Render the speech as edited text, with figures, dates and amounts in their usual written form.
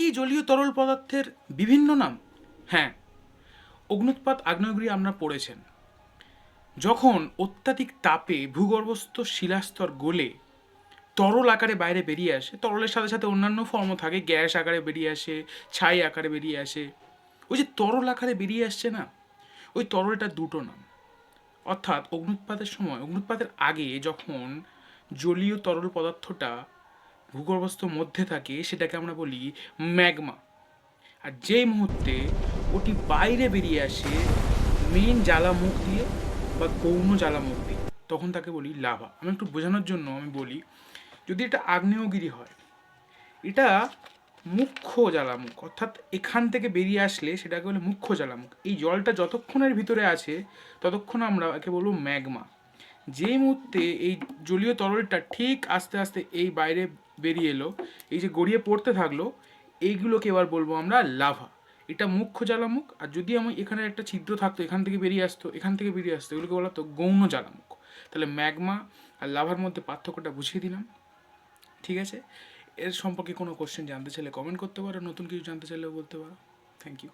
একই জলীয় তরল পদার্থের বিভিন্ন নাম? হ্যাঁ, অগ্ন্যুৎপাত আগ্নেয়গিরি আমরা পড়েছেন। যখন অত্যাধিক তাপে ভূগর্ভস্থ শিলাস্তর গলে তরল আকারে বাইরে বেরিয়ে আসে, তরলের সাথে সাথে অন্যান্য ফর্মও থাকে, গ্যাস আকারে বেরিয়ে আসে, ছাই আকারে বেরিয়ে আসে। ওই যে তরল আকারে বেরিয়ে আসছে না, ওই তরলটা দুটো নাম। অর্থাৎ অগ্ন্যুৎপাতের সময়, অগ্ন্যুৎপাতের আগে যখন জলীয় তরল পদার্থটা ভূগর্ভস্থ মধ্যে থাকে সেটাকে আমরা বলি ম্যাগমা। আর যেই মুহূর্তে ওটি বাইরে বেরিয়ে আসে মেন জ্বালামুখ দিয়ে বা গৌণ জ্বালামুখ দিয়ে, তখন তাকে বলি লাভা। আমি একটু বোঝানোর জন্য আমি বলি, যদি এটা আগ্নেয়গিরি হয়, এটা মুখ্য জ্বালামুখ, অর্থাৎ এখান থেকে বেরিয়ে আসলে সেটাকে বলে মুখ্য জ্বালামুখ। এই জলটা যতক্ষণের ভিতরে আছে ততক্ষণ আমরা একে বলবো ম্যাগমা। যেই মুহূর্তে এই জলীয় তরলটা ঠিক আস্তে আস্তে এই বাইরে বেরিয়ে এলো, এই যে গড়িয়ে পড়তে থাকলো, এইগুলোকে এবার বলবো আমরা লাভা। এটা মুখ্য জ্বালামুখ। আর যদি আমি এখানে একটা ছিদ্র থাকতো, এখান থেকে বেরিয়ে আসতো, এখান থেকে বেরিয়ে আসতো, এগুলোকে বলা হতো গৌণ জ্বালামুখ। তাহলে ম্যাগমা আর লাভার মধ্যে পার্থক্যটা বুঝিয়ে দিলাম। ঠিক আছে, এর সম্পর্কে কোনো কোশ্চেন জানতে চাইলে কমেন্ট করতে পারো, নতুন কিছু জানতে চাইলেও বলতে পারো। Thank you.